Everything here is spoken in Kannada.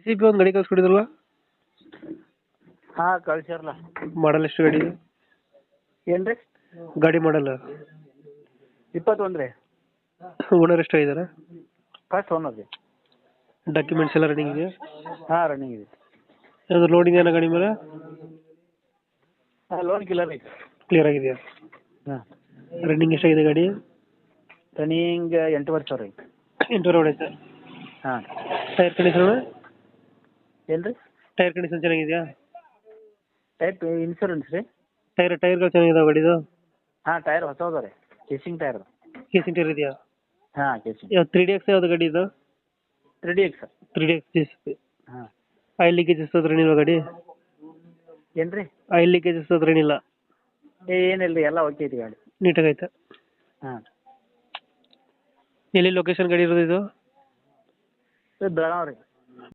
ಸಿ ಬಿ ಒಂದು ಗಾಡಿ ಕಳ್ಸ್ಕೊಡಿದ್ರಲ್ಲ, ಹಾಂ ಕಳ್ಸ್ಯಾರಲ್ಲ. ಮಾಡಲ್ ಎಷ್ಟು ಗಾಡಿ ಇದು? ಏನು ರೀ? ಗಾಡಿ ಮಾಡಲ್ಲ 21 ರೀ. ಓನರ್ ಎಷ್ಟು ಆಗಿದ್ದಾರೆ? ಫಸ್ಟ್ ಓನರ್ ರೀ. ಡಾಕ್ಯುಮೆಂಟ್ಸ್ ಎಲ್ಲ ರನ್ನಿಂಗ್ ಇದೆಯಾ? ಹಾಂ ರನ್ನಿಂಗ್ ಇದೆ. ಯಾವ್ದು ಲೋನ್ ಇದೆಯಾ ಗಾಡಿ ಮೇಲೆ? ಹಾಂ ಲೋನ್ ಕ್ಲಿಯರ್ ಐತೆ. ಕ್ಲಿಯರ್ ಆಗಿದೆಯಾ? ಹಾಂ ರನ್ನಿಂಗ್ ಎಷ್ಟಾಗಿದೆ ಗಾಡಿ? ರನ್ನಿಂಗ್ 8,500 ಐತೆ. 8 ಹೊಡೆಯುತ್ತೆ. ಹಾಂ ಟೈರ್ ಕಂಡೀಷನ್? ಏನು ರೀ? ಟೈರ್ ಕಂಡೀಷನ್ ಚೆನ್ನಾಗಿದೆಯಾ? ಟೈಪ್ ಇನ್ಶೂರೆನ್ಸ್ ರೀ. ಟೈರ್ಗಳು ಚೆನ್ನಾಗಿದಾವೆ ಗಾಡಿದು? ಹಾಂ ಟೈರ್ ಹೊಸದು ರೀ, ಕೇಸಿಂಗ್ ಟೈರ್. ಕೇಸಿಂಗ್ ಟೈರ್ ಇದೆಯಾ? ಹಾಂ ಕೇಸಿಂಗ್. ಯಾವ್ದು 3DX ಯಾವ್ದು ಗಾಡಿ ಇದು? 3DX. 3DX ಹಾಂ. ಆಯಿಲ್ ಲೀಕೇಜ್ ಹತ್ರ ಏನಿಲ್ಲ ಗಾಡಿ? ಏನು ರೀ? ಆಯಿಲ್ ಲೀಕೇಜ್ ಹತ್ರ ಏನಿಲ್ಲ? ಏನಿಲ್ಲ ರೀ, ಎಲ್ಲ ಓಕೆ ಐತಿ ಗಾಡಿ. ನೀಟಾಗೈತೆ. ಹಾಂ. ಎಲ್ಲಿ ಲೊಕೇಶನ್ ಗಾಡಿ ಇರೋದು ಇದು? ಬೆಳಗಾವಿ ರೀ.